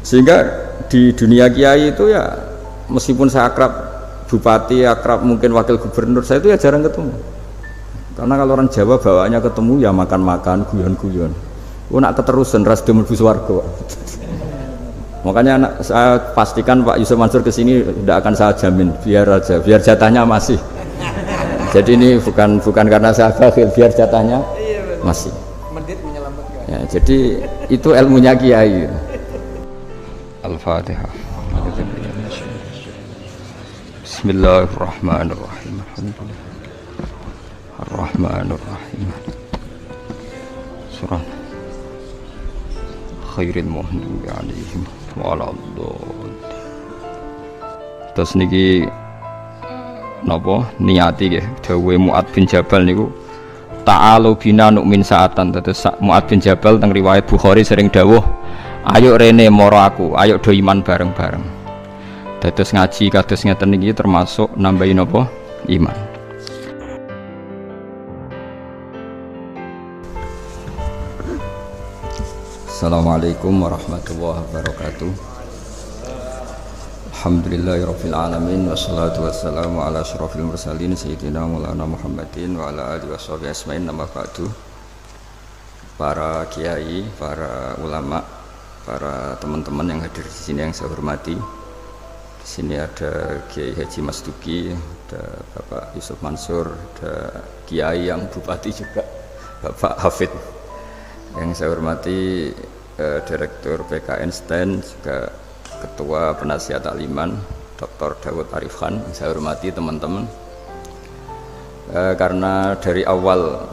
Sehingga di dunia kiai itu ya meskipun saya akrab bupati, akrab mungkin wakil gubernur, saya itu ya jarang ketemu. Karena kalau orang Jawa bawaannya ketemu ya makan-makan, guyon-guyon. Nak keterusan ras mlebu swarga. Makanya saya pastikan Pak Yusuf Mansur kesini tidak akan saya jamin, biar aja, biar jatahnya masih. Jadi ini bukan karena saya bakhil, biar jatahnya masih. Medit menyelamatkan. Ya, jadi itu ilmunya kiai. Al-Fatihah. Bismillahirrahmanirrahim. Ar-Rahmanirrahim. Surah Khairil Muhdi alaihim waladhdallin. Terus niki napa niati nggih dawuhe Mu'ad bin Jabal niku ta'alu bina nu'min sa'atan. Terus Mu'ad bin Jabal teng riwayat Bukhari sering dawuh, ayo rene moro aku, ayo do iman bareng-bareng. Dados ngaji kados ngeten niki termasuk nambahi napa iman. Assalamualaikum warahmatullahi wabarakatuh. Alhamdulillahirabbil alamin wassalatu wassalamu ala asyrofil mursalin sayyidina Maulana Muhammadin wa ala alihi washabihi ajmain. Nama ba'du. Para kiai, para ulama, para teman-teman yang hadir di sini yang saya hormati. Di sini ada Kiai Haji Mas Duki, ada Bapak Yusuf Mansur, ada kiai yang bupati juga, Bapak Hafid. Yang saya hormati Direktur PKN STEN, juga Ketua Penasihat Takliman Dr. Dawud Arif Khan. Yang saya hormati teman-teman, karena dari awal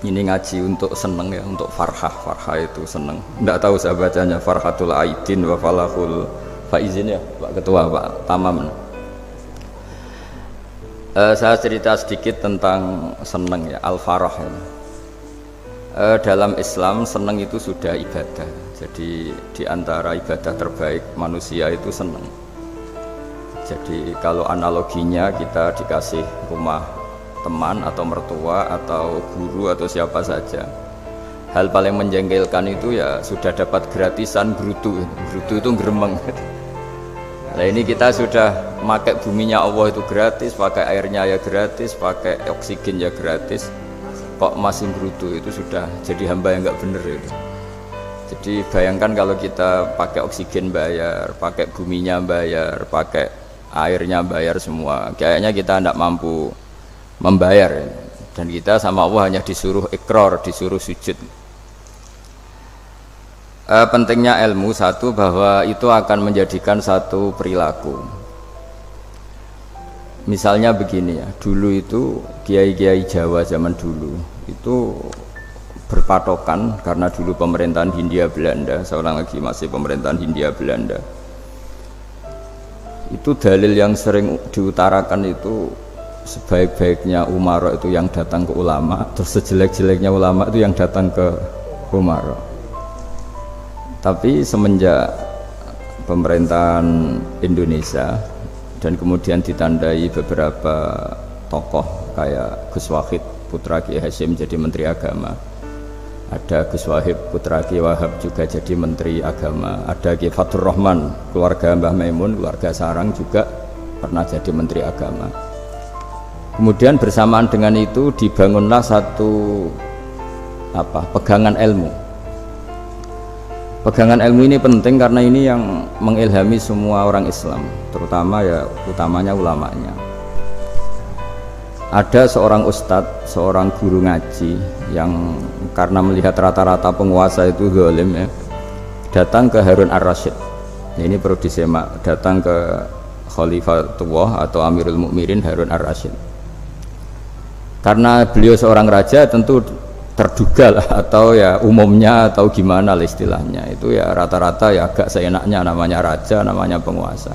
ini ngaji untuk seneng ya, untuk farhah itu seneng. Tidak tahu saya bacanya Farhatul Aidin wa Falahul Faizin ya Pak Ketua, Pak Tamam. Saya cerita sedikit tentang seneng ya, al-farah ya. Dalam Islam seneng itu sudah ibadah. Jadi di antara ibadah terbaik manusia itu seneng. Jadi kalau analoginya kita dikasih rumah teman atau mertua atau guru atau siapa saja, hal paling menjengkelkan itu ya sudah dapat gratisan brutu itu gremeng. Nah ini kita sudah pakai buminya Allah itu gratis, pakai airnya ya gratis, pakai oksigen ya gratis, kok masih brutu, itu sudah jadi hamba yang nggak bener itu. Jadi bayangkan kalau kita pakai oksigen bayar, pakai buminya bayar, pakai airnya bayar semua, kayaknya kita tidak mampu membayar ya. Dan kita sama Allah hanya disuruh ikrar, disuruh sujud. Pentingnya ilmu satu, bahwa itu akan menjadikan satu perilaku. Misalnya begini ya, dulu itu kiai-kiai Jawa zaman dulu itu berpatokan, karena dulu pemerintahan Hindia Belanda, seorang lagi masih pemerintahan Hindia Belanda, itu dalil yang sering diutarakan itu sebaik-baiknya umara itu yang datang ke ulama, terus sejelek-jeleknya ulama itu yang datang ke umara. Tapi semenjak pemerintahan Indonesia dan kemudian ditandai beberapa tokoh kayak Gus Wahid putra Ki Hasyim jadi Menteri Agama, ada Gus Wahid putra Ki Wahab juga jadi Menteri Agama, ada Ki Fatur Rahman keluarga Mbah Maimun, keluarga Sarang juga pernah jadi Menteri Agama. Kemudian bersamaan dengan itu dibangunlah satu pegangan ilmu. Pegangan ilmu ini penting karena ini yang mengilhami semua orang Islam, terutama ya utamanya ulamanya. Ada seorang ustadz, seorang guru ngaji yang karena melihat rata-rata penguasa itu zalim ya, datang ke Harun ar-Rasyid. Ini perlu disemak, datang ke Khalifatullah atau Amirul Mukminin Harun ar-Rasyid. Karena beliau seorang raja, tentu terduga lah, atau ya umumnya atau gimana lah istilahnya, itu ya rata-rata ya agak seenaknya, namanya raja, namanya penguasa.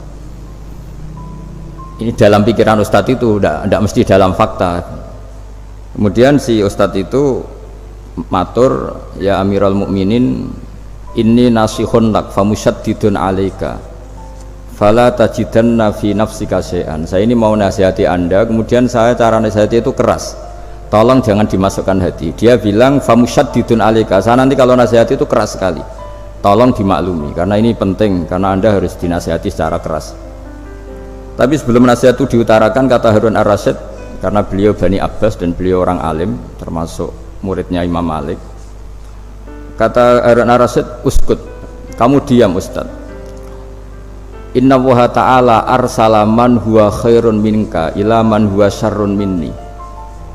Ini dalam pikiran ustadz itu, tidak mesti dalam fakta. Kemudian si ustadz itu matur, ya Amirul Mukminin, inni nasihun lak famusyaddidun alaika fala tajidanna fi nafsika syai'an. Saya ini mau nasihati Anda, kemudian saya cara nasihati itu keras, tolong jangan dimasukkan hati. Dia bilang famusyaddidun alaika, saya nanti kalau nasihati itu keras sekali, tolong dimaklumi karena ini penting, karena Anda harus dinasihati secara keras. Tapi sebelum nasihat itu diutarakan, kata Harun Ar-Rasyid, karena beliau Bani Abbas dan beliau orang alim termasuk muridnya Imam Malik, kata Harun Ar-Rasyid, uskut, kamu diam Ustaz. Inna Allaha ta'ala arsala man huwa khairun minka ila man huwa syarrun minni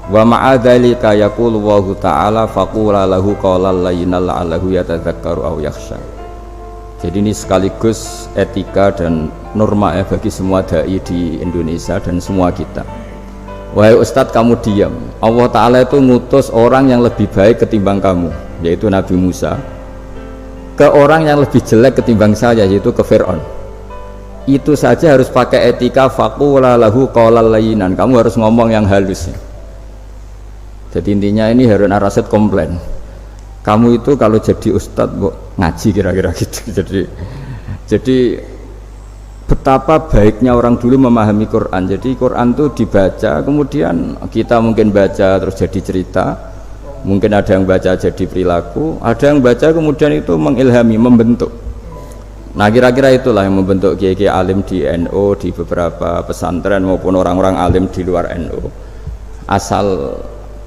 wa ma'adzalika yaqulu Allahu ta'ala faqula lahu qawlan layyinan la'allahu yatadzakkaru aw yakhsha. Jadi ini sekaligus etika dan norma ya bagi semua dai di Indonesia dan semua kita. Wahai Ustadz, kamu diam. Allah Ta'ala itu ngutus orang yang lebih baik ketimbang kamu, yaitu Nabi Musa, ke orang yang lebih jelek ketimbang saya, yaitu ke Fir'aun. Itu saja harus pakai etika, faqula lahu qawlan layyinan, kamu harus ngomong yang halus. Jadi intinya ini Harun Ar-Rasyid komplain, kamu itu kalau jadi ustadz ngaji kira-kira gitu. Jadi betapa baiknya orang dulu memahami Quran. Jadi Quran itu dibaca, kemudian kita mungkin baca terus jadi cerita, mungkin ada yang baca jadi perilaku, ada yang baca kemudian itu mengilhami, membentuk. Nah kira-kira itulah yang membentuk kiai-kiai alim di NU, di beberapa pesantren maupun orang-orang alim di luar NU. Asal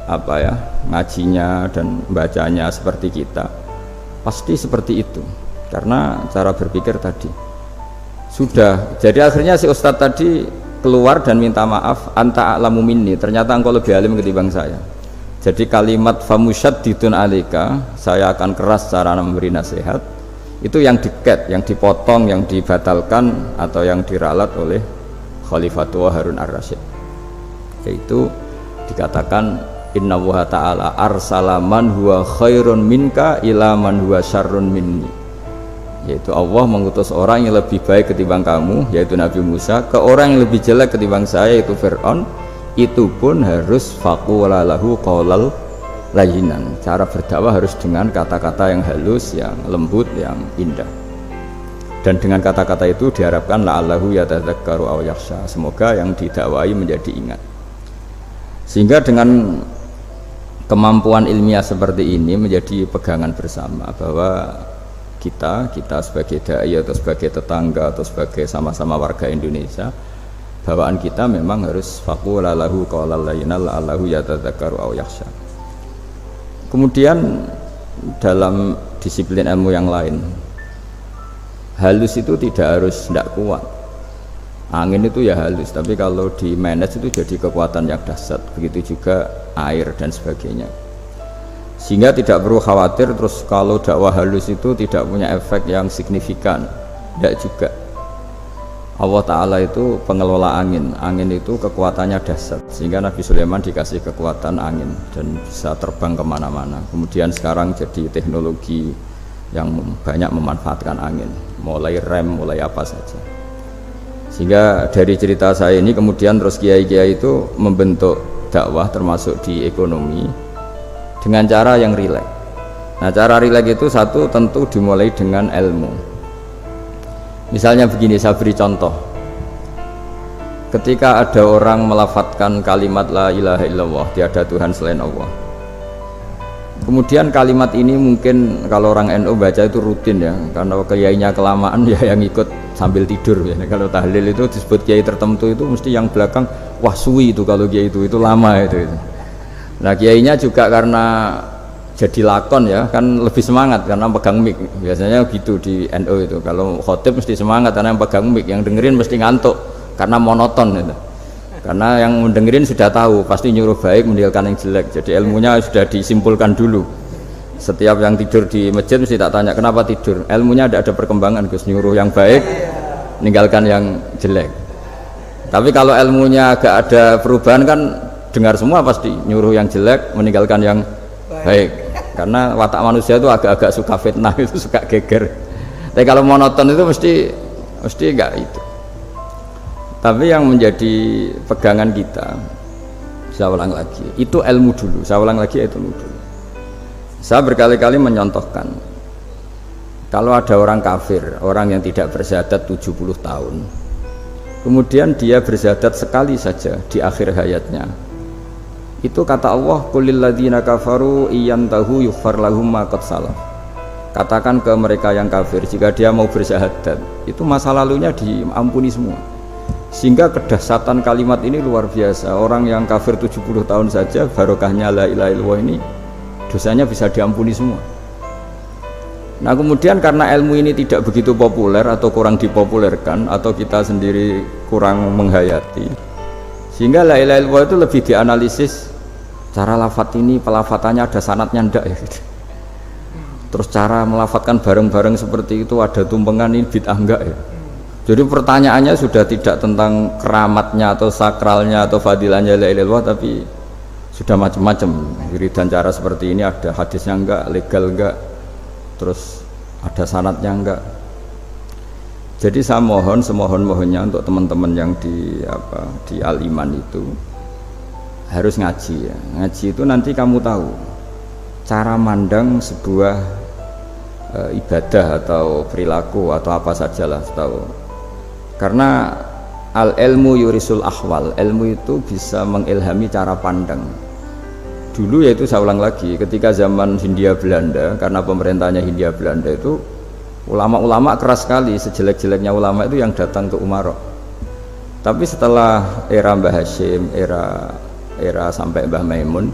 apa ya, ngajinya dan bacanya seperti kita, pasti seperti itu. Karena cara berpikir tadi sudah. Jadi akhirnya si ustadz tadi keluar dan minta maaf, anta a'lamu minni, ternyata engkau lebih alim ketimbang saya. Jadi kalimat famusyaddidun alika, saya akan keras cara memberi nasihat, itu yang diket, yang dipotong, yang dibatalkan atau yang diralat oleh Khalifatul Harun Ar-Rasyid, yaitu dikatakan Inna Allaha ta'ala arsala man huwa khairun minka ila man huwa syarrun minni, yaitu Allah mengutus orang yang lebih baik ketimbang kamu, yaitu Nabi Musa, ke orang yang lebih jelek ketimbang saya, yaitu Fir'aun. Itu pun harus faqula lahu qawlal layyinan, cara berdakwah harus dengan kata-kata yang halus, yang lembut, yang indah. Dan dengan kata-kata itu diharapkan la'allahu yatadzakkaru aw yakhsha, semoga yang didakwai menjadi ingat. Sehingga dengan kemampuan ilmiah seperti ini menjadi pegangan bersama bahwa kita sebagai dai atau sebagai tetangga atau sebagai sama-sama warga Indonesia, bawaan kita memang harus faqula lahu qawlan layyinan la'allahu yatadzakkaru aw yakhsha. Kemudian dalam disiplin ilmu yang lain, halus itu tidak kuat. Angin itu ya halus, tapi kalau di manage itu jadi kekuatan yang dahsyat. Begitu juga air dan sebagainya. Sehingga tidak perlu khawatir terus kalau dakwah halus itu tidak punya efek yang signifikan. Tidak juga. Allah Ta'ala itu pengelola angin. Angin itu kekuatannya dahsyat, sehingga Nabi Sulaiman dikasih kekuatan angin dan bisa terbang kemana-mana. Kemudian sekarang jadi teknologi yang banyak memanfaatkan angin, mulai rem, mulai apa saja. Sehingga dari cerita saya ini kemudian terus kiai-kiai itu membentuk dakwah termasuk di ekonomi dengan cara yang rileks. Nah cara rileks itu satu tentu dimulai dengan ilmu. Misalnya begini, saya beri contoh. Ketika ada orang melafadzkan kalimat la ilaha illallah, tiada Tuhan selain Allah. Kemudian kalimat ini mungkin kalau orang NU baca itu rutin ya, karena kiainya kelamaan ya yang ikut sambil tidur ya. Kalau tahlil itu disebut kiai tertentu itu mesti yang belakang wah suwi itu, kalau kiai itu lama itu. Nah kiainya juga karena jadi lakon ya kan lebih semangat karena pegang mic, biasanya gitu di NU itu. Kalau khotib mesti semangat karena yang pegang mic, yang dengerin mesti ngantuk karena monoton itu. Karena yang mendengerin sudah tahu pasti nyuruh baik meninggalkan yang jelek, jadi ilmunya sudah disimpulkan dulu. Setiap yang tidur di masjid mesti tak tanya kenapa tidur, ilmunya tidak ada perkembangan Gus, nyuruh yang baik meninggalkan yang jelek. Tapi kalau ilmunya agak ada perubahan kan dengar semua pasti nyuruh yang jelek meninggalkan yang baik. Karena watak manusia itu agak-agak suka fitnah, itu suka geger. Tapi kalau monoton itu mesti enggak itu. Tapi yang menjadi pegangan kita, saya ulang lagi, itu ilmu dulu. Saya ulang lagi, itu ilmu dulu. Saya berkali-kali menyontohkan, kalau ada orang kafir, orang yang tidak bersyahadat 70 tahun, kemudian dia bersyahadat sekali saja di akhir hayatnya, itu kata Allah, qulil ladzina kafaru iyantahu yughfar lahum ma qad salaf. katakan ke mereka yang kafir jika dia mau bersyahadat itu masa lalunya diampuni semua. Sehingga kedahsyatan kalimat ini luar biasa. Orang yang kafir 70 tahun saja barokahnya la ilaha illallah ini dosanya bisa diampuni semua. Nah kemudian karena ilmu ini tidak begitu populer atau kurang dipopulerkan atau kita sendiri kurang menghayati, sehingga la ilaha illallah itu lebih dianalisis cara lafadz ini, pelafatannya ada sanadnya ndak ya gitu. Terus cara melafatkan bareng-bareng seperti itu ada tumpengan ini bid'ah enggak ya. Jadi pertanyaannya sudah tidak tentang keramatnya atau sakralnya atau fadilahnya la ilaha illallah, tapi sudah macam-macam. Wiridan cara seperti ini ada hadisnya enggak, legal enggak, terus ada sanadnya enggak. Jadi saya mohon semohon-mohonnya untuk teman-teman yang di Al-Iman itu harus ngaji ya. Ngaji itu nanti kamu tahu cara mandang sebuah ibadah atau perilaku atau apa sajalah tahu. Karena al-ilmu yurisul ahwal, ilmu itu bisa mengilhami cara pandang. Dulu yaitu saya ulang lagi, ketika zaman Hindia Belanda, karena pemerintahnya Hindia Belanda itu ulama-ulama keras sekali, sejelek-jeleknya ulama itu yang datang ke Umaro. Tapi setelah era Mbah Hashim, era sampai Mbah Maimun,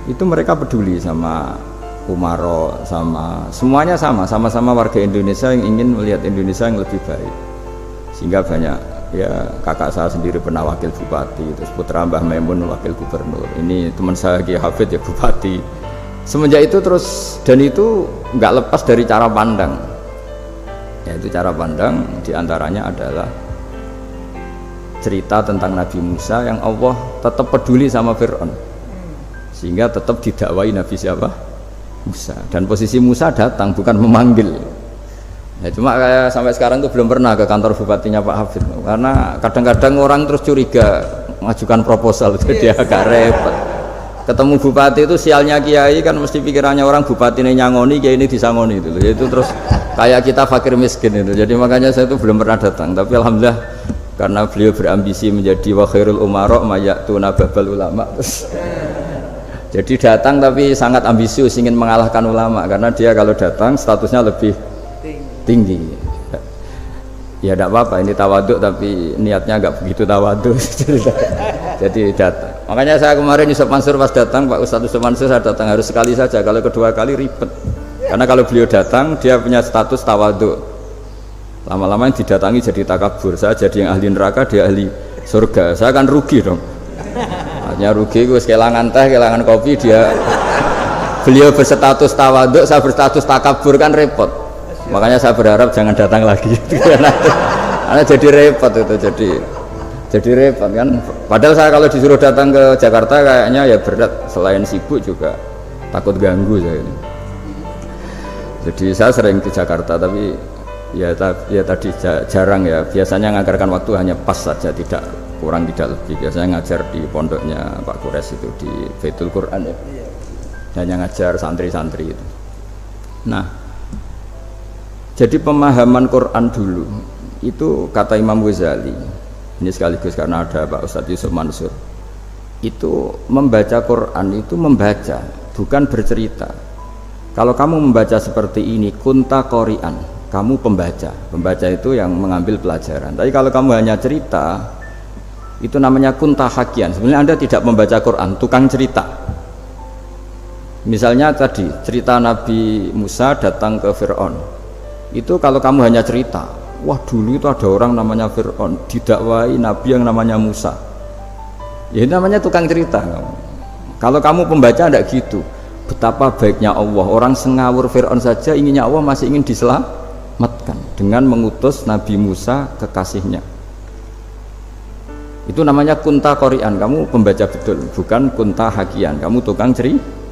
itu mereka peduli sama Umaro, sama semuanya sama-sama warga Indonesia yang ingin melihat Indonesia yang lebih baik. Sehingga banyak ya, kakak saya sendiri pernah wakil bupati, terus putra Mbah Maimun wakil gubernur, ini teman saya Ki Hafid ya bupati. Semenjak itu terus, dan itu nggak lepas dari cara pandang, yaitu cara pandang diantaranya adalah cerita tentang Nabi Musa yang Allah tetap peduli sama Fir'aun, sehingga tetap didakwai Nabi siapa? Musa. Dan posisi Musa datang bukan memanggil. Ya, cuma kayak sampai sekarang tuh belum pernah ke kantor bupatinya Pak Hafid, karena kadang-kadang orang terus curiga mengajukan proposal, jadi agak repot. Ketemu bupati itu sialnya kiai kan mesti pikirannya orang bupati ini nyangoni, kiai ini disangoni itu terus kayak kita fakir miskin itu. Jadi makanya saya itu belum pernah datang, tapi alhamdulillah karena beliau berambisi menjadi wa khairul umara mayatuna babal ulama. Jadi datang tapi sangat ambisius ingin mengalahkan ulama, karena dia kalau datang statusnya lebih tinggi. Ya tidak apa-apa, ini tawaduk tapi niatnya agak begitu tawaduk. Jadi datang. Makanya saya kemarin Yusuf Mansur pas datang, Pak Ustadz Yusuf Mansur saya datang harus sekali saja, kalau kedua kali ribet. Karena kalau beliau datang dia punya status tawaduk. Lama-lama yang didatangi jadi takabur, saya jadi yang ahli neraka, dia ahli surga. Saya akan rugi dong. Hanya rugi, gue kehilangan teh, kehilangan kopi, beliau berstatus tawaduk, saya berstatus takabur, kan repot. Makanya saya berharap jangan datang lagi. Karena jadi repot itu, jadi repot kan. Padahal saya kalau disuruh datang ke Jakarta kayaknya ya berat, selain sibuk juga takut ganggu saya ini. Jadi saya sering ke Jakarta, tapi ya tadi jarang ya. Biasanya nganggarkan waktu hanya pas saja, tidak kurang tidak lebih. Biasanya ngajar di pondoknya Pak Kures itu di Baitul Quran ya. Hanya ngajar santri-santri itu. Nah, jadi pemahaman Quran dulu itu kata Imam Ghazali, ini sekaligus karena ada Pak Ustadz Yusuf Mansur, itu membaca Quran itu membaca, bukan bercerita. Kalau kamu membaca seperti ini, kunta qori'an, kamu pembaca. Pembaca itu yang mengambil pelajaran. Tapi kalau kamu hanya cerita, itu namanya kunta hakian. Sebenarnya Anda tidak membaca Quran, tukang cerita. Misalnya tadi cerita Nabi Musa datang ke Fir'aun, itu kalau kamu hanya cerita, wah dulu itu ada orang namanya Fir'aun didakwai Nabi yang namanya Musa, ya ini namanya tukang cerita. Kalau kamu pembaca tidak gitu. Betapa baiknya Allah, orang sengawur Fir'aun saja inginnya Allah masih ingin diselamatkan dengan mengutus Nabi Musa kekasihnya. Itu namanya kunta qori'an, kamu pembaca betul, bukan kunta hakian, kamu tukang cerita.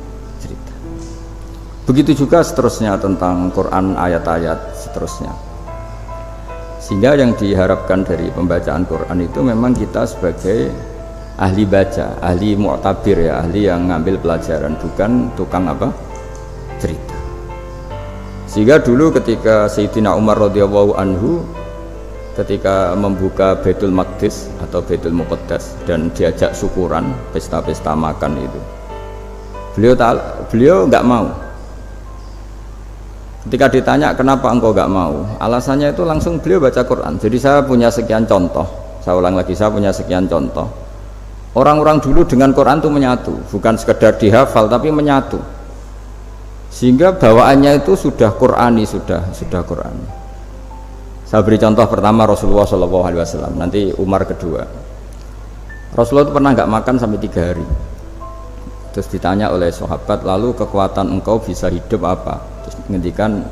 Begitu juga seterusnya tentang Quran, ayat-ayat seterusnya. Sehingga yang diharapkan dari pembacaan Quran itu memang kita sebagai ahli baca, ahli mu'tabir ya, ahli yang ngambil pelajaran, bukan tukang apa? Cerita. Sehingga dulu ketika Sayyidina Umar radhiyallahu anhu ketika membuka Baitul Maqdis atau Baitul Muqaddas dan diajak syukuran, pesta-pesta makan itu, beliau nggak mau. Ketika ditanya kenapa engkau gak mau, alasannya itu langsung beliau baca Quran. Jadi saya punya sekian contoh, saya ulang lagi, saya punya sekian contoh. Orang-orang dulu dengan Quran itu menyatu, bukan sekedar dihafal tapi menyatu. Sehingga bawaannya itu sudah Qurani, sudah Qurani. Saya beri contoh pertama Rasulullah SAW, nanti Umar kedua. Rasulullah itu pernah nggak makan sampai 3 hari. Terus ditanya oleh sahabat, lalu kekuatan engkau bisa hidup apa? Terus menghentikan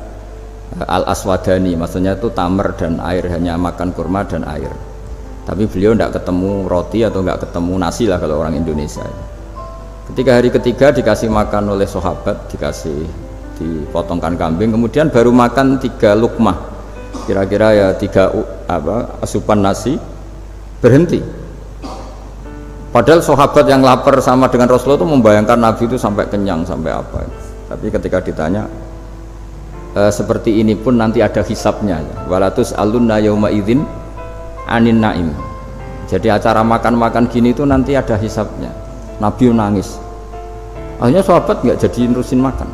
al-aswadani, maksudnya itu tamar dan air, hanya makan kurma dan air. Tapi beliau tidak ketemu roti atau nggak ketemu nasi lah kalau orang Indonesia. Ketika hari ketiga dikasih makan oleh sahabat, dipotongkan kambing, kemudian baru makan 3 lukmah, kira-kira ya 3 asupan nasi, berhenti. Padahal sahabat yang lapar sama dengan Rasulullah itu membayangkan Nabi itu sampai kenyang, sampai apa. Tapi ketika ditanya, seperti ini pun nanti ada hisabnya. Walatus alunna yauma idzin anin naim. Jadi acara makan-makan gini itu nanti ada hisabnya. Nabi nangis. Akhirnya sahabat nggak jadi nerusin makan.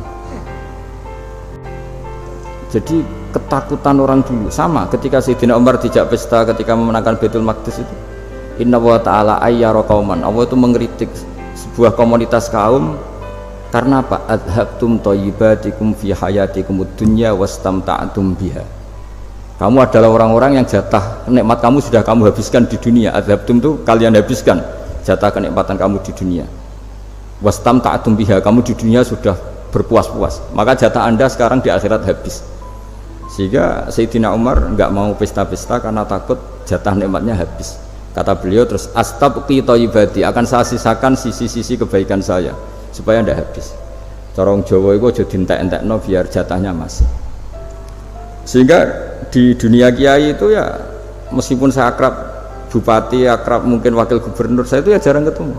Jadi ketakutan orang dulu sama ketika Sayyidina Umar dijak pesta ketika memenangkan Baitul Maqdis itu. Inna wa ta'ala ayyara qauman. Allah itu mengkritik sebuah komunitas kaum karena apa? Adhabtum thayyibatikum fi hayatikum dunya wastamta'tum biha. Kamu adalah orang-orang yang jatah nikmat kamu sudah kamu habiskan di dunia. Adhabtum itu kalian habiskan jatah kenikmatan kamu di dunia. Wastamta'tum biha, kamu di dunia sudah berpuas-puas. Maka jatah Anda sekarang di akhirat habis. Sehingga Sayyidina Umar enggak mau pesta-pesta karena takut jatah nikmatnya habis. Kata beliau terus, astabqi thayyibati, akan saya sisakan sisi-sisi kebaikan saya supaya tidak habis. Corong Jawa itu aja dientek-entekno biar jatahnya masih. Sehingga di dunia kiai itu ya meskipun saya akrab bupati, akrab mungkin wakil gubernur, saya itu ya jarang ketemu.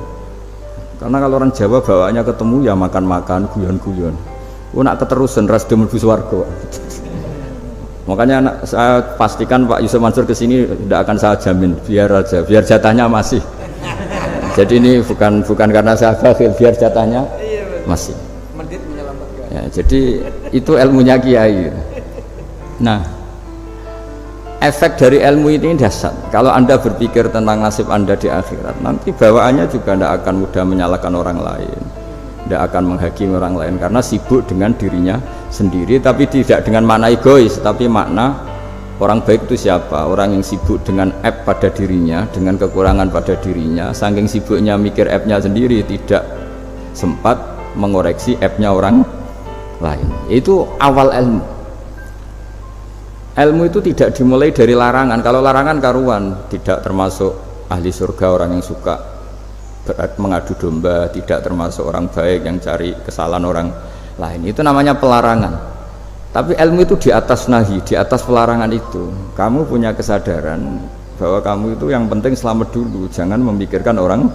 Karena kalau orang Jawa bawaannya ketemu ya makan-makan, guyon-guyon. Nak keterusan ras mlebu swarga. Makanya saya pastikan Pak Yusuf Mansur kesini tidak akan saya jamin, biar aja, biar jatahnya masih. Jadi ini bukan karena saya bakhil, biar jatahnya masih. Ya, jadi itu ilmunya kiai. Nah, efek dari ilmu ini dahsyat. Kalau Anda berpikir tentang nasib Anda di akhirat, nanti bawaannya juga tidak akan mudah menyalahkan orang lain, tidak akan menghakimi orang lain karena sibuk dengan dirinya sendiri, tapi tidak dengan makna egois, tapi makna orang baik itu siapa? Orang yang sibuk dengan aib pada dirinya, dengan kekurangan pada dirinya, saking sibuknya mikir aibnya sendiri, tidak sempat mengoreksi aibnya orang lain. Itu awal ilmu. Ilmu itu tidak dimulai dari larangan. Kalau larangan karuan, tidak termasuk ahli surga orang yang suka mengadu domba, tidak termasuk orang baik yang cari kesalahan orang lain, itu namanya pelarangan. Tapi ilmu itu di atas nahi, di atas pelarangan itu kamu punya kesadaran bahwa kamu itu yang penting selamat dulu, jangan memikirkan orang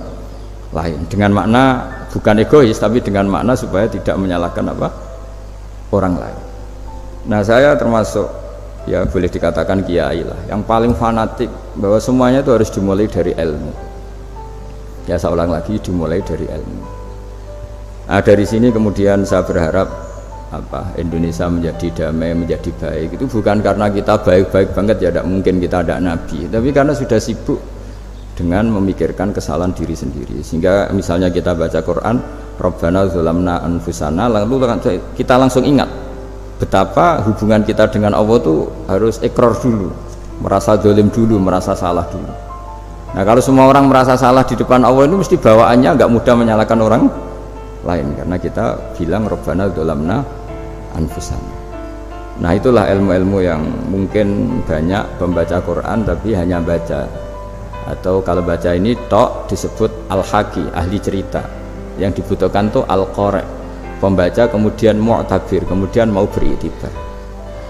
lain, dengan makna bukan egois tapi dengan makna supaya tidak menyalahkan orang lain. Nah, saya termasuk ya boleh dikatakan kiai lah yang paling fanatik bahwa semuanya itu harus dimulai dari ilmu. Ya saya ulang lagi, dimulai dari ilmu. Nah, dari sini kemudian saya berharap Indonesia menjadi damai, menjadi baik. Itu bukan karena kita baik-baik banget ya, tidak mungkin kita ada nabi, tapi karena sudah sibuk dengan memikirkan kesalahan diri sendiri. Sehingga misalnya kita baca Quran, Rabbana dzalamna anfusana, lalu kita langsung ingat betapa hubungan kita dengan Allah itu harus ikrar dulu, merasa zalim dulu, merasa salah dulu. Nah, kalau semua orang merasa salah di depan Allah itu mesti bawaannya nggak mudah menyalahkan orang lain, karena kita bilang Rabbana dzalamna anfusana. Nah, itulah ilmu-ilmu yang mungkin banyak pembaca Quran tapi hanya baca, atau kalau baca ini tok disebut al-haqi, ahli cerita. Yang dibutuhkan tuh al-qari, pembaca kemudian mu'tabir, kemudian mau beriktibar,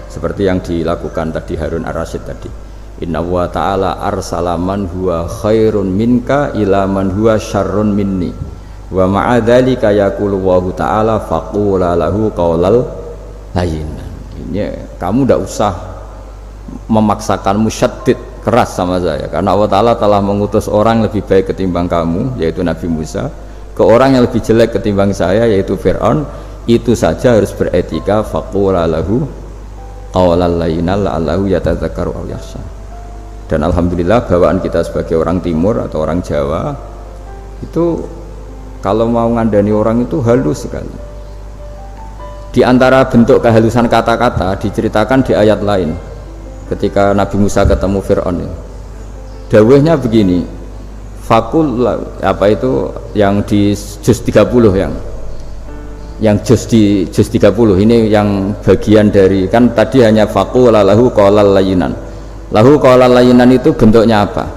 seperti yang dilakukan tadi Harun Ar-Rasyid tadi. Inna wa ta'ala arsala man huwa khairun minka ila man huwa syarrun minni wa ma'adzalika yaqulu wa ta'ala faqula lahu qaulal layyin. Ini kamu tidak usah memaksakan musyaddid keras sama saya, karena Allah Ta'ala telah mengutus orang lebih baik ketimbang kamu, yaitu Nabi Musa, ke orang yang lebih jelek ketimbang saya, yaitu Fir'aun. Itu saja harus beretika, faqula lahu qawlan layyinan la'allahu yatadzakkaru aw yakhsha. Dan alhamdulillah bawaan kita sebagai orang timur atau orang Jawa itu kalau mau ngandani orang itu halus sekali. Di antara bentuk kehalusan kata-kata diceritakan di ayat lain ketika Nabi Musa ketemu Fir'aun ini. Dawuhnya begini, fakul apa itu yang di juz 30 yang juz 30 ini yang bagian dari, kan tadi hanya faqula lahu qawlan layyinan. Lahu qawlan layyinan itu bentuknya apa?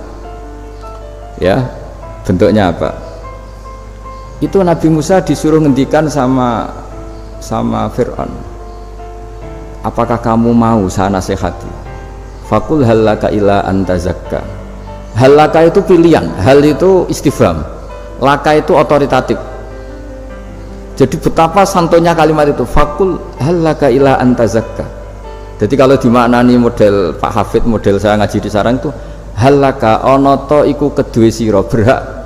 Ya, bentuknya apa? Itu Nabi Musa disuruh ngendikan sama Fir'aun. Apakah kamu mau saya nasihati? Faqul hallaka ila antazakka. Hallaka itu pilihan, hal itu istifham, laka itu otoritatif. Jadi betapa santonya kalimat itu, faqul hallaka ila antazakka. Jadi kalau dimaknani model Pak Hafid, model saya ngaji di sarang itu, hallaka onoto iku kedue sira,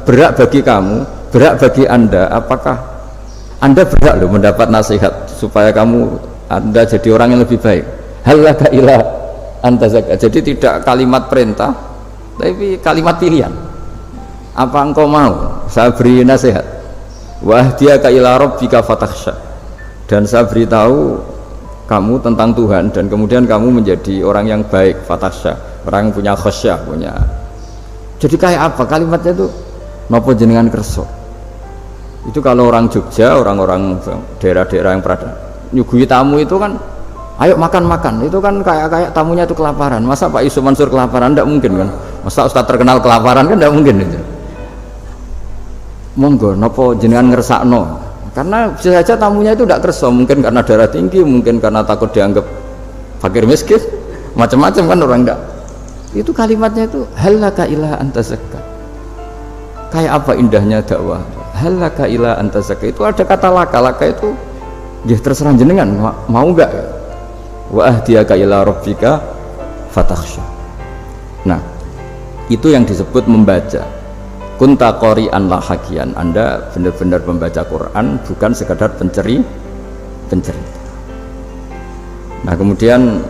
berhak bagi kamu, berhak bagi anda, apakah anda berhak loh mendapat nasihat supaya anda jadi orang yang lebih baik. Hallaka ila antazakka. Jadi tidak kalimat perintah, tapi kalimat pilihan. Apa engkau mau saya beri nasihat? Wahdiyaka ila rabbika fatakhsha. Dan saya beritahu kamu tentang Tuhan dan kemudian kamu menjadi orang yang baik, fatakhsha, orang yang punya khasyah, punya. Jadi kayak apa kalimatnya itu? Napa jenengan kerso? Itu kalau orang Jogja, orang-orang daerah-daerah yang pernah nyuguhi tamu itu kan, ayo makan-makan, itu kan kayak tamunya itu kelaparan. Masa Pak Yusuf Mansur kelaparan? Tidak mungkin kan. Masa Ustadz terkenal kelaparan kan? Tidak mungkin itu. Monggo, nopo jenengan ngersakno. Karena bisa saja tamunya itu tidak kerso, mungkin karena darah tinggi, mungkin karena takut dianggap fakir miskin, macam-macam kan orang enggak. Itu kalimatnya itu hallaka ila antazakka. Kayak apa indahnya dakwah. Hallaka ila antazakka itu ada kata laka itu ya terserah jenengan mau enggak. Wa ahdiyaka ila rabbika fatakhsha. Nah, itu yang disebut membaca. Kunta qori'an la hakian, anda benar-benar membaca Quran, bukan sekadar pencerita. Nah kemudian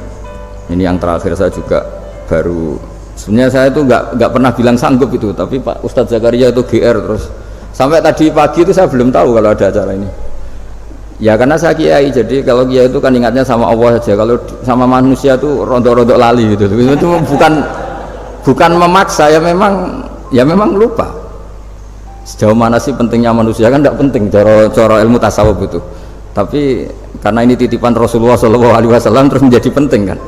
ini yang terakhir, saya juga baru, sebenarnya saya itu nggak pernah bilang sanggup itu, tapi Pak Ustadz Zakaria itu GR terus sampai tadi pagi itu saya belum tahu kalau ada acara ini. Ya karena saya kiai, jadi kalau kiai itu kan ingatnya sama Allah saja, kalau sama manusia itu rontok-rontok lali gitu. Itu bukan memaksa, ya memang lupa. Sejauh mana sih pentingnya manusia kan tidak penting cara ilmu tasawuf itu, tapi karena ini titipan Rasulullah SAW terus menjadi penting kan,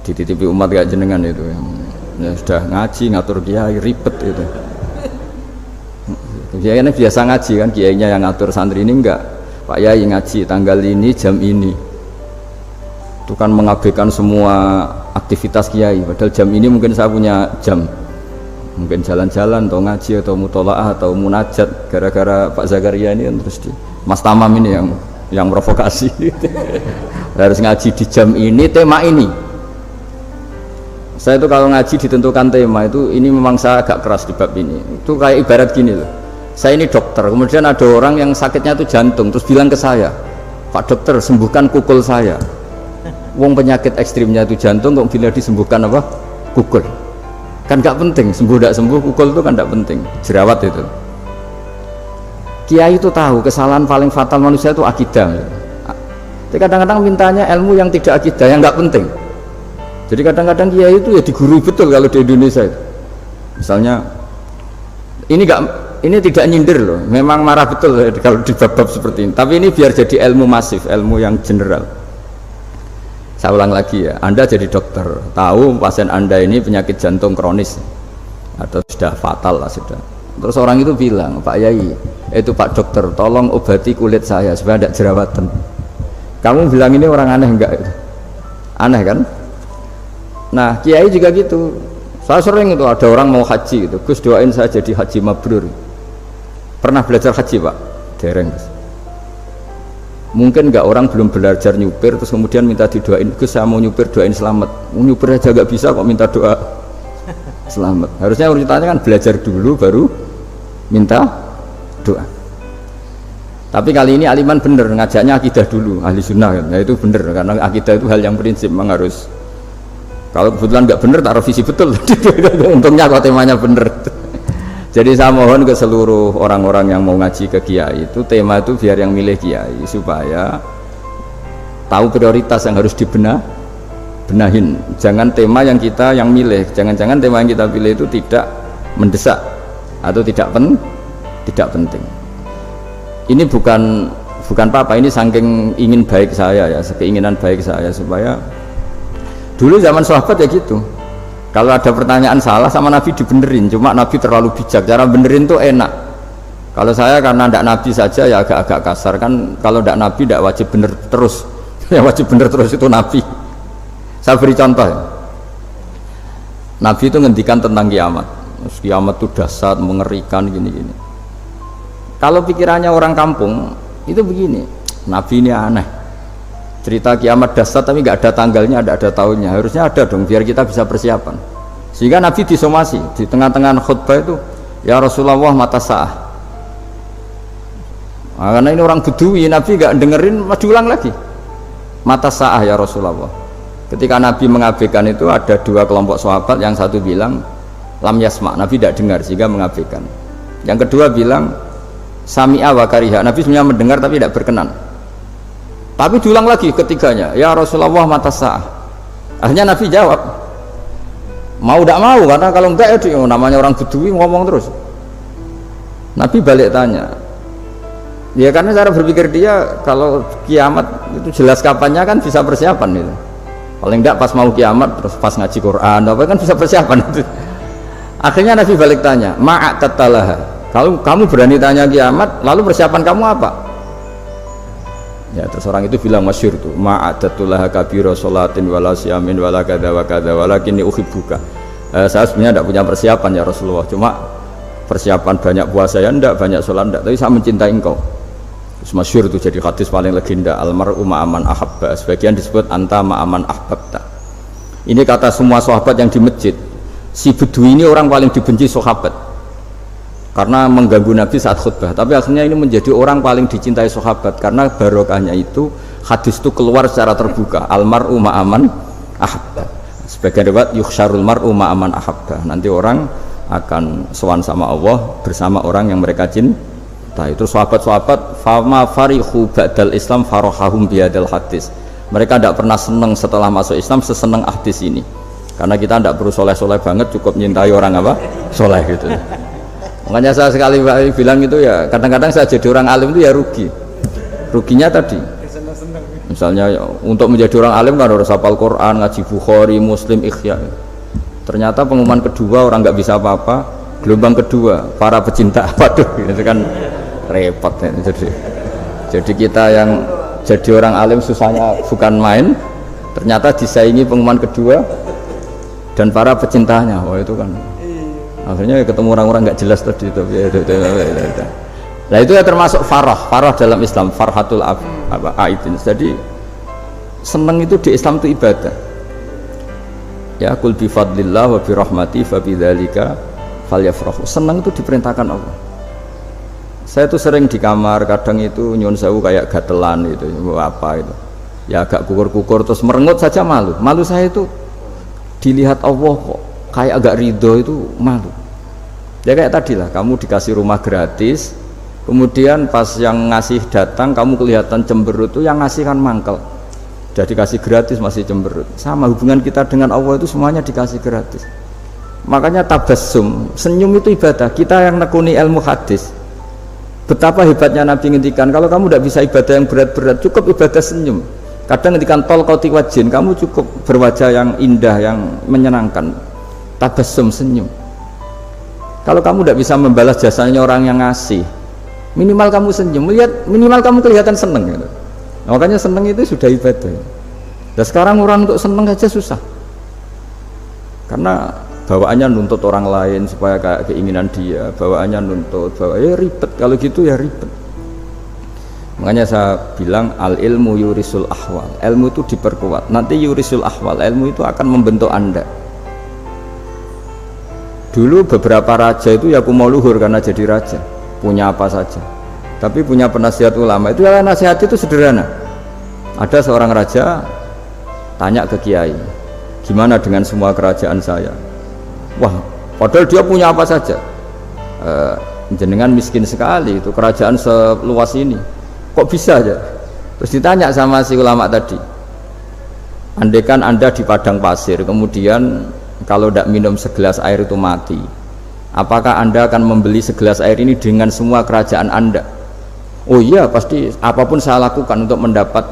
dititipi umat gak jenengan itu ya, sudah ngaji ngatur kiai ribet itu. Kiainya biasa ngaji kan, kiainya yang ngatur, santri ini enggak. Pak Yai ngaji tanggal ini jam ini, itu kan mengabaikan semua aktivitas kiai, padahal jam ini mungkin saya punya jam, mungkin jalan-jalan atau ngaji atau mutolaah atau munajat, gara-gara Pak Zakaria ini terus Mas Tamam ini yang provokasi harus ngaji di jam ini, tema ini. Saya itu kalau ngaji ditentukan tema itu, ini memang saya agak keras di bab ini. Itu kayak ibarat gini loh, saya ini dokter, kemudian ada orang yang sakitnya itu jantung, terus bilang ke saya, Pak dokter sembuhkan kukul saya. Wong penyakit ekstrimnya itu jantung, kok bila disembuhkan apa? Kukul. Kan gak penting, sembuh tidak sembuh, kukul itu kan gak penting, jerawat itu. Kiai itu tahu kesalahan paling fatal manusia itu akidah. Jadi kadang-kadang mintanya ilmu yang tidak akidah, yang gak penting. Jadi kadang-kadang kiai itu ya digurui betul kalau di Indonesia itu. Misalnya, ini tidak nyindir loh, memang marah betul kalau di bab-bab seperti ini. Tapi ini biar jadi ilmu masif, ilmu yang general. Saya ulang lagi ya, Anda jadi dokter, tahu pasien Anda ini penyakit jantung kronis atau sudah fatal lah sudah. Terus orang itu bilang, Pak Yai, itu Pak dokter, tolong obati kulit saya supaya tidak jerawatan. Kamu bilang ini orang aneh enggak? Aneh kan? Nah kiai juga gitu. Saya sering itu ada orang mau haji gitu, Gus doain saya jadi haji mabrur. Pernah belajar haji Pak? Dereng. Mungkin enggak, orang belum belajar nyupir terus kemudian minta didoain, Gus saya mau nyupir doain selamat. Mau nyupir aja nggak bisa kok minta doa selamat. Harusnya urutannya kan belajar dulu baru minta doa. Tapi kali ini aliman bener ngajaknya akidah dulu, ahli sunnah kan. Nah itu bener karena akidah itu hal yang prinsip memang harus. Kalau kebetulan nggak bener taruh visi betul. Untungnya kalau temanya bener. Jadi saya mohon ke seluruh orang-orang yang mau ngaji ke kiai itu tema itu biar yang milih kiai supaya tahu prioritas yang harus benahin. Jangan tema yang kita yang milih, jangan-jangan tema yang kita pilih itu tidak mendesak atau tidak penting. Ini bukan apa-apa, ini saking ingin baik saya ya, keinginan baik saya supaya dulu zaman sahabat ya gitu. Kalau ada pertanyaan salah sama Nabi dibenerin, cuma Nabi terlalu bijak, cara benerin tuh enak. Kalau saya karena tidak Nabi saja ya agak-agak kasar kan, kalau tidak Nabi tidak wajib bener terus. Yang wajib bener terus itu Nabi. Saya beri contoh ya. Nabi itu ngendikan tentang kiamat. Kiamat itu dahsyat, mengerikan gini-gini. Kalau pikirannya orang kampung itu begini, Nabi ini aneh. Cerita kiamat dahsyat tapi nggak ada tanggalnya, ada tahunnya. Harusnya ada dong biar kita bisa persiapan. Sehingga Nabi disomasi di tengah-tengah khutbah itu, ya Rasulullah mata sa'ah. Nah, karena ini orang Bedui, Nabi nggak dengerin, diulang lagi. Mata sa'ah ya Rasulullah. Ketika Nabi mengabaikan itu ada dua kelompok sahabat, yang satu bilang lam yasma, Nabi tidak dengar sehingga mengabaikan. Yang kedua bilang sami'a wa kariha, Nabi sebenarnya mendengar tapi tidak berkenan. Tapi diulang lagi ketiganya, ya Rasulullah mata sa'ah. Akhirnya Nabi jawab, mau tidak mau, karena kalau enggak ya namanya orang Bedui ngomong terus. Nabi balik tanya, ya karena cara berpikir dia kalau kiamat itu jelas kapannya kan bisa persiapan itu. Paling enggak pas mau kiamat terus pas ngaji Quran apa kan bisa persiapan itu. Akhirnya Nabi balik tanya, ma'atatalaha, kalau kamu berani tanya kiamat lalu persiapan kamu apa? Ya terus orang itu bilang masyhur tuh, ma'atatulaha kabira sholatin wala siyamin wala kada wa kada walakinni uhibbuka. Saya sebenarnya tidak punya persiapan ya Rasulullah, cuma persiapan banyak puasa ya enggak, banyak sholat enggak, tapi saya mencintai engkau. Terus masyhur itu jadi hadis paling legenda, almar'u ma'aman ahabba, sebagian disebut anta ma'aman ahbabta. Ini kata semua sahabat yang di masjid. Si Bedui ini orang paling dibenci sahabat karena mengganggu Nabi saat khutbah, tapi akhirnya ini menjadi orang paling dicintai sahabat karena barokahnya itu hadis itu keluar secara terbuka, almar'u ma'aman ahabba. Sebagian riwayat yuhsyarul mar'u ma'aman ahabba, nanti orang akan sowan sama Allah bersama orang yang mereka cinta. Itu sahabat-sahabat fama farihu ba'dal Islam farahahum biadal hadis, mereka tidak pernah senang setelah masuk Islam sesenang hadis ini, karena kita tidak perlu soleh-soleh banget, cukup nyintai orang apa soleh gitu. Makanya saya sekali bilang itu ya, kadang-kadang saya jadi orang alim itu ya ruginya tadi misalnya ya, untuk menjadi orang alim kan harus hafal Quran, ngaji Bukhari, Muslim, Ikhya. Ternyata pengumuman kedua orang nggak bisa apa-apa, gelombang kedua para pecinta, waduh itu kan repot ya. Jadi kita yang jadi orang alim susahnya bukan main, ternyata disaingi pengumuman kedua dan para pecintanya. Wah itu kan akhirnya ketemu orang-orang nggak jelas tadi. Nah itu ya termasuk farah dalam Islam, farhatul aidin. Jadi seneng itu di Islam itu ibadah. Ya kul bi fadlillah wa bi rahmati fa bidzalika falyafrahu. Seneng itu diperintahkan Allah. Saya tuh sering di kamar kadang itu nyun sewu kayak gatelan itu apa itu. Ya agak kukur-kukur terus merengut saja malu. Malu saya itu dilihat Allah kok kayak agak ridho itu malu. Ya kayak tadi lah, kamu dikasih rumah gratis, kemudian pas yang ngasih datang kamu kelihatan cemberut, tuh yang ngasih kan mangkel. Udah dikasih gratis masih cemberut. Sama hubungan kita dengan Allah itu semuanya dikasih gratis. Makanya tabassum, senyum itu ibadah. Kita yang nekuni ilmu hadis, betapa hebatnya Nabi ngendikan, kalau kamu tidak bisa ibadah yang berat-berat, cukup ibadah senyum. Kadang ngendikan tol qati wajhin, kamu cukup berwajah yang indah, yang menyenangkan. Tabassum, senyum. Kalau kamu tidak bisa membalas jasanya orang yang ngasih, minimal kamu senyum, lihat minimal kamu kelihatan seneng gitu. Nah, makanya seneng itu sudah ibadah. Dan sekarang orang untuk seneng aja susah, karena bawaannya nuntut orang lain supaya kayak keinginan dia, bawaannya nuntut, ya ribet. Kalau gitu ya ribet. Makanya saya bilang al ilmu yurisul ahwal, ilmu itu diperkuat. Nanti yurisul ahwal, ilmu itu akan membentuk Anda. Dulu beberapa raja itu ya mau luhur karena jadi raja, punya apa saja. Tapi punya penasihat ulama. Itu ya, nasihat itu sederhana. Ada seorang raja tanya ke kiai, gimana dengan semua kerajaan saya? Wah, padahal dia punya apa saja. Jenengan miskin sekali, itu kerajaan seluas ini, kok bisa aja? Terus ditanya sama si ulama tadi, andaikan Anda di padang pasir, kemudian kalau tidak minum segelas air itu mati, apakah Anda akan membeli segelas air ini dengan semua kerajaan Anda? Oh iya, pasti apapun saya lakukan untuk mendapat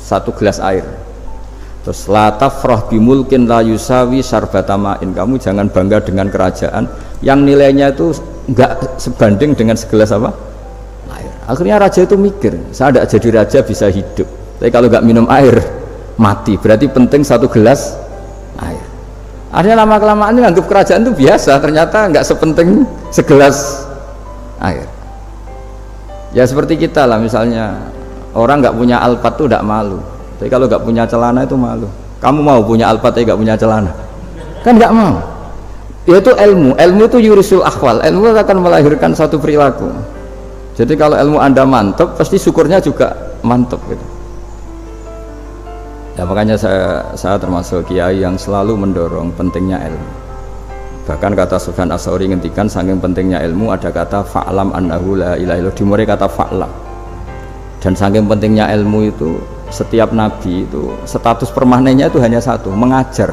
satu gelas air. Terus la tafrah bimulkin la yusawi sarbatamain, kamu jangan bangga dengan kerajaan yang nilainya itu enggak sebanding dengan segelas apa? Air. Akhirnya raja itu mikir, saya tidak jadi raja bisa hidup, tapi kalau enggak minum air mati, berarti penting satu gelas air. Akhirnya lama-kelamaan ini anggap kerajaan itu biasa, ternyata enggak sepenting segelas air. Ya seperti kita lah, misalnya orang enggak punya alpat itu enggak malu, tapi kalau enggak punya celana itu malu. Kamu mau punya alpat tapi enggak punya celana? Kan enggak mau. Yaitu ilmu itu yurisul akhwal, ilmu akan melahirkan satu perilaku. Jadi kalau ilmu Anda mantap, pasti syukurnya juga mantap gitu. Ya makanya saya termasuk kiai yang selalu mendorong pentingnya ilmu. Bahkan kata Sufyan Ats-Tsauri ngendikan saking pentingnya ilmu, ada kata fa'lam annahu la ilaha illallah, dimulai kata fa'lam. Dan saking pentingnya ilmu itu, setiap nabi itu status permanennya itu hanya satu, mengajar.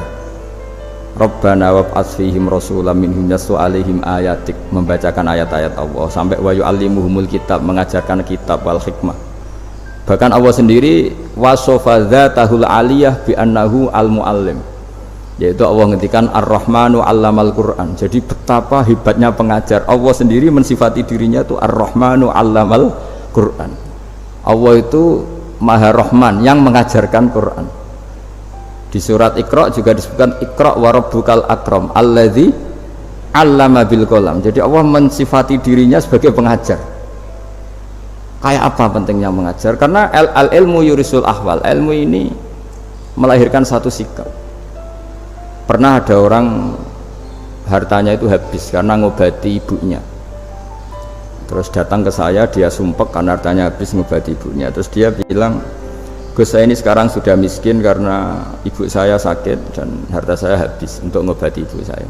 Rabbana wab'ats fihim rasulam minhum yatlu 'alaihim ayatik, membacakan ayat-ayat Allah, sampai wa yu'allimuhumul kitab, mengajarkan kitab wal hikmah. Bahkan Allah sendiri wasofa dzatahul 'aliyah bi annahu al-muallim, yaitu Allah ngendikan ar-rahmanu 'allamal Qur'an. Jadi betapa hebatnya pengajar. Allah sendiri mensifati dirinya itu ar-rahmanu 'allamal Qur'an. Allah itu Maha Rahman yang mengajarkan Quran. Di surat Iqra juga disebutkan Iqra wa rabbukal akram alladzi 'allama bil qalam. Jadi Allah mensifati dirinya sebagai pengajar. Kayak apa pentingnya mengajar? Karena al-ilmu yurisul ahwal. Ilmu ini melahirkan satu sikap. Pernah ada orang hartanya itu habis karena ngobati ibunya. Terus datang ke saya, dia sumpek karena hartanya habis ngobati ibunya. Terus dia bilang, Gus, saya ini sekarang sudah miskin karena ibu saya sakit dan harta saya habis untuk ngobati ibu saya.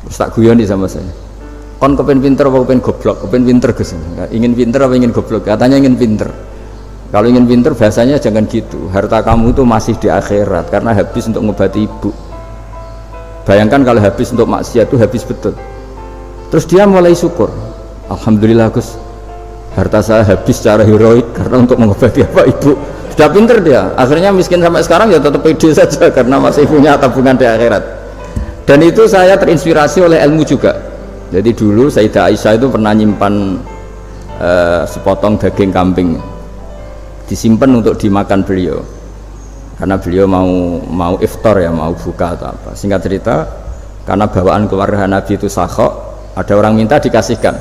Terus tak guyoni sama saya, kon kepen pinter apa kepen goblok? Kepen pinter Gus. Ingin pinter apa ingin goblok? Katanya ingin pinter. Kalau ingin pinter bahasanya jangan gitu, harta kamu itu masih di akhirat karena habis untuk ngobati ibu. Bayangkan kalau habis untuk maksiat itu habis betul. Terus dia mulai syukur, alhamdulillah Gus, harta saya habis secara heroik karena untuk mengobati apa ibu. Sudah pinter dia, akhirnya miskin sampai sekarang ya tetap pede saja karena masih punya tabungan di akhirat. Dan itu saya terinspirasi oleh ilmu juga. Jadi dulu Sayyidah Aisyah itu pernah nyimpan sepotong daging kambing, disimpan untuk dimakan beliau karena beliau mau iftar ya, mau buka atau apa. Singkat cerita, karena bawaan keluarga Nabi itu sakhok, ada orang minta dikasihkan.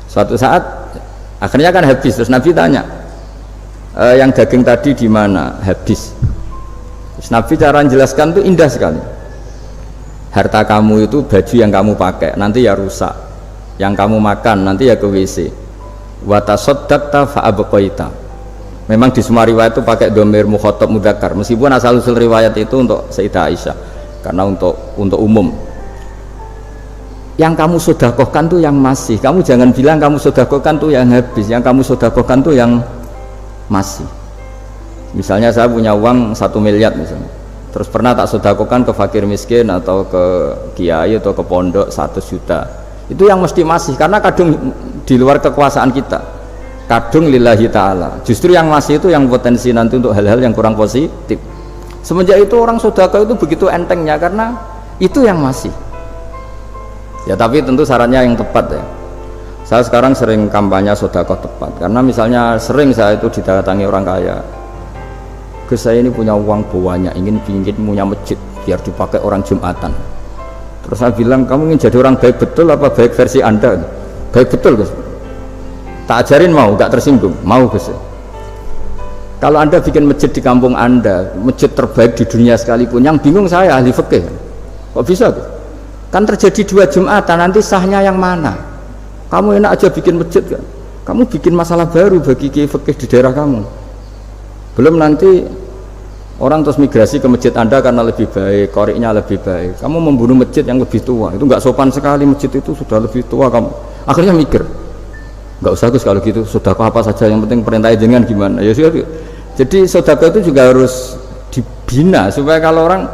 Suatu saat akhirnya kan habis, terus Nabi tanya, yang daging tadi di mana? Habis. Terus Nabi cara menjelaskan itu indah sekali. Harta kamu itu baju yang kamu pakai nanti ya rusak, yang kamu makan nanti ya ke WC. Wa tasaddaqta fa abqaita. Memang di semua riwayat itu pakai dhamir mukhatab mudzakkar, meskipun asal usul riwayat itu untuk Sayyidah Aisyah karena untuk umum. Yang kamu sedekahkan tuh yang masih, kamu jangan bilang kamu sedekahkan tuh yang habis, yang kamu sedekahkan tuh yang masih. Misalnya saya punya uang 1 miliar misalnya, terus pernah tak sedekahkan ke fakir miskin atau ke kiai atau ke pondok 100 juta, itu yang mesti masih, karena kadung di luar kekuasaan kita, kadung lillahi ta'ala. Justru yang masih itu yang potensi nanti untuk hal-hal yang kurang positif. Semenjak itu orang sedekah itu begitu entengnya karena itu yang masih. Ya tapi tentu syaratnya yang tepat ya. Saya sekarang sering kampanye sedekah tepat, karena misalnya sering saya itu didatangi orang kaya, Gus saya ini punya uang banyak, ingin punya masjid biar dipakai orang Jumatan. Terus saya bilang, kamu ingin jadi orang baik betul apa baik versi Anda? Baik betul Gus. Tak ajarin mau, gak tersinggung, mau Gus. Kalau Anda bikin masjid di kampung Anda, masjid terbaik di dunia sekalipun, yang bingung saya ahli fikih. Kok bisa Gus? Kan terjadi 2 Jumatan, nanti sahnya yang mana? Kamu enak aja bikin masjid kan? kamu bikin masalah baru bagi kiai fikih di daerah kamu. Belum nanti orang terus migrasi ke masjid Anda karena lebih baik, koriknya lebih baik. Kamu membunuh masjid yang lebih tua, itu nggak sopan sekali, masjid itu sudah lebih tua kamu. Akhirnya mikir, nggak usah Gus kalau gitu, sedekah apa saja, yang penting perintah jenengan gimana. Ya sudah. Jadi sedekah itu juga harus dibina supaya kalau orang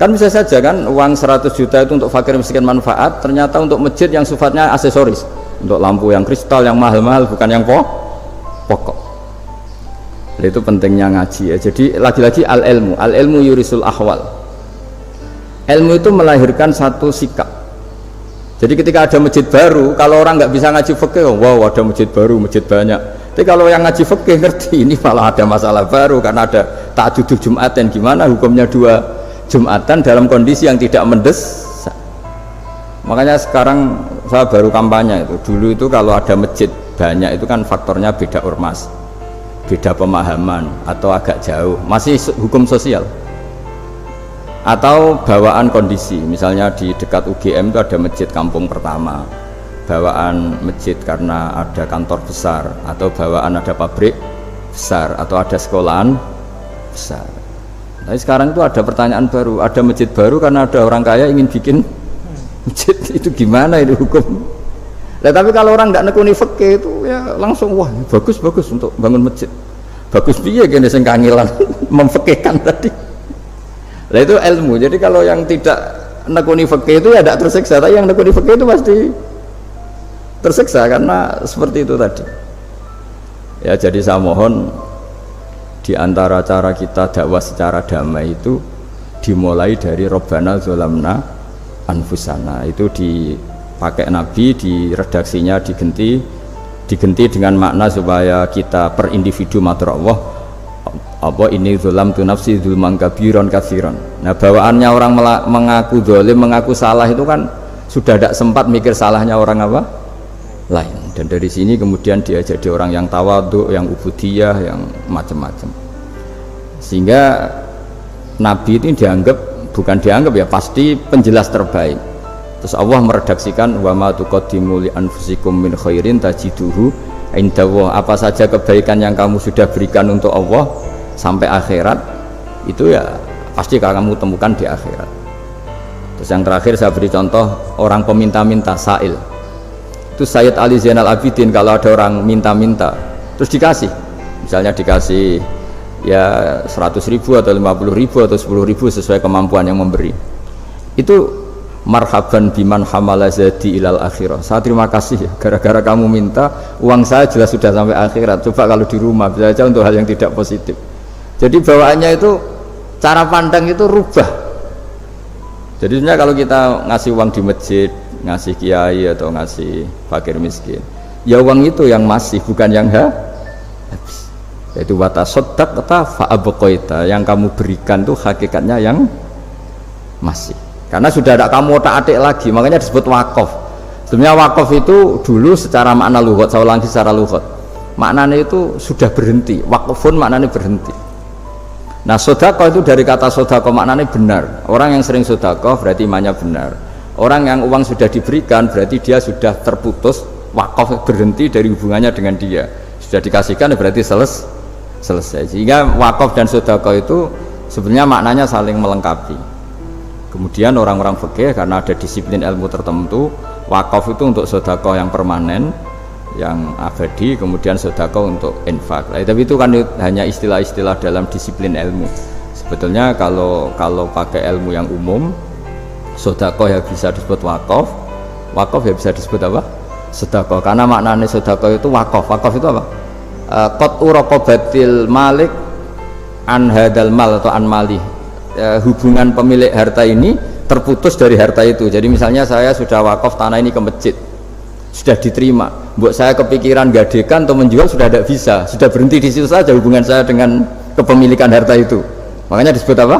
kan bisa saja kan uang 100 juta itu untuk fakir miskin manfaat, ternyata untuk masjid yang sifatnya aksesoris, untuk lampu yang kristal yang mahal-mahal bukan yang pokok. Itu pentingnya ngaji ya. Jadi lagi-lagi al ilmu yurisul ahwal. Ilmu itu melahirkan satu sikap. Jadi ketika ada masjid baru, kalau orang nggak bisa ngaji fikih, wow ada masjid baru, masjid banyak. Tapi kalau yang ngaji fikih ngerti ini malah ada masalah baru karena ada ta'addudul Jum'atan. Gimana hukumnya 2 Jum'atan dalam kondisi yang tidak mendesak. Makanya sekarang saya baru kampanye itu. Dulu itu kalau ada masjid banyak itu kan faktornya beda ormas, beda pemahaman atau agak jauh, masih hukum sosial atau bawaan kondisi. Misalnya di dekat UGM itu ada masjid kampung pertama, bawaan masjid karena ada kantor besar atau bawaan ada pabrik besar atau ada sekolahan besar. Tapi sekarang itu ada pertanyaan baru, ada masjid baru karena ada orang kaya ingin bikin masjid. Itu gimana itu hukum? Nah, tapi kalau orang tidak nekuni fikih itu ya langsung wah bagus untuk bangun masjid. Bagus piye kene sing kangelan memfikihkan tadi. Nah itu ilmu. Jadi kalau yang tidak nekuni fikih itu ya tidak tersiksa, tapi yang nekuni fikih itu pasti tersiksa karena seperti itu tadi. Ya jadi saya mohon di antara cara kita dakwah secara damai itu dimulai dari Robbana Zolamna Anfusana. Itu dipakai Nabi, di redaksinya diganti dengan makna supaya kita per individu matur Allah apa ini zulam tu nafsi zulman kabiron katsiron. Nah bawaannya orang mengaku zalim, mengaku salah itu kan sudah tidak sempat mikir salahnya orang apa lain, dan dari sini kemudian dia jadi orang yang tawadhu, yang ubudiyah, yang macam-macam, sehingga Nabi ini bukan dianggap ya, pasti penjelas terbaik. Terus Allah meredaksikan wa ma tuqaddimu li anfusikum min khairin tajiduhu indallah. Apa saja kebaikan yang kamu sudah berikan untuk Allah sampai akhirat itu ya pasti kamu temukan di akhirat. Terus yang terakhir saya beri contoh orang peminta-minta, sa'il. Itu Sayyid Ali Zainal Abidin kalau ada orang minta-minta terus dikasih, misalnya dikasih ya 100.000 atau 50.000 atau 10.000 sesuai kemampuan yang memberi, itu marhaban biman hamala zadi ilal akhirah. Saya terima kasih ya, gara-gara kamu minta uang saya jelas sudah sampai akhirat. Coba kalau di rumah bisa saja untuk hal yang tidak positif. Jadi bawaannya itu cara pandang itu rubah. Jadi sebenarnya kalau kita ngasih uang di masjid, ngasih kiai atau ngasih fakir miskin, ya uang itu yang masih, bukan yang habis. Yaitu watasoddaqta fa'abqaita, yang kamu berikan tuh hakikatnya yang masih. Karena sudah ada kamu otak-atik lagi, makanya disebut wakaf. Sebenarnya wakaf itu dulu secara makna lughat, saya ulangi secara lughat, maknanya itu sudah berhenti. Wakfun maknanya berhenti. Nah sedekah itu dari kata sedekah maknanya benar. Orang yang sering sedekah berarti imannya benar. Orang yang uang sudah diberikan berarti dia sudah terputus, wakaf berhenti dari hubungannya dengan dia. Sudah dikasihkan berarti selesai. Sehingga wakaf dan sedekah itu sebenarnya maknanya saling melengkapi. Kemudian orang-orang fikih karena ada disiplin ilmu tertentu, wakaf itu untuk sedekah yang permanen, yang abadi, kemudian sedekah untuk infak. Tapi itu kan hanya istilah-istilah dalam disiplin ilmu. Sebetulnya kalau pakai ilmu yang umum, sedekah ya bisa disebut wakaf, wakaf ya bisa disebut apa? Sedekah. Karena maknanya sedekah itu wakaf. Wakaf itu apa? Qat'u raqabatil malik an hadal mal atau an malih. Hubungan pemilik harta ini terputus dari harta itu. Jadi misalnya saya sudah wakaf tanah ini ke masjid, sudah diterima, buat saya kepikiran gadekan atau menjual sudah tidak bisa, sudah berhenti di situ saja hubungan saya dengan kepemilikan harta itu. Makanya disebut apa?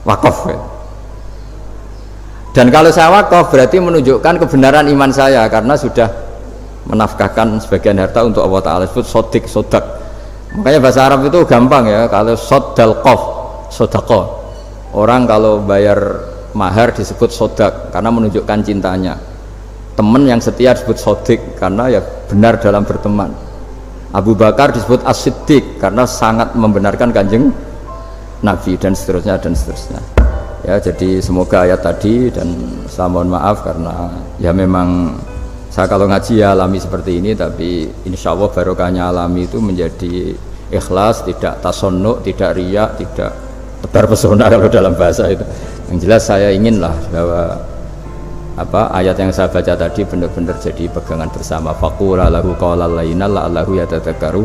Wakaf. Dan kalau saya wakaf berarti menunjukkan kebenaran iman saya karena sudah menafkahkan sebagian harta untuk Allah Ta'ala. Disebut sodak. Makanya bahasa Arab itu gampang ya, kalau sodal qaf sodako, orang kalau bayar mahar disebut sodak karena menunjukkan cintanya. teman yang setia disebut sodik karena ya benar dalam berteman. Abu Bakar disebut as-siddiq karena sangat membenarkan kanjeng Nabi, dan seterusnya dan seterusnya. Ya, jadi semoga ayat tadi, dan saya mohon maaf karena ya memang saya kalau ngaji ya alami seperti ini, tapi insya Allah barokahnya alami itu menjadi ikhlas, tidak tasonnuk, tidak riya, tidak tebar pesona kalau dalam bahasa itu. Yang jelas saya inginlah bahwa ayat yang saya baca tadi benar-benar jadi pegangan bersama. Faqula lahu qawlan layyinan la'allahu yatadzakkaru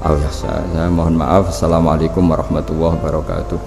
aw yakhsha. Saya mohon maaf. Assalamualaikum warahmatullahi wabarakatuh.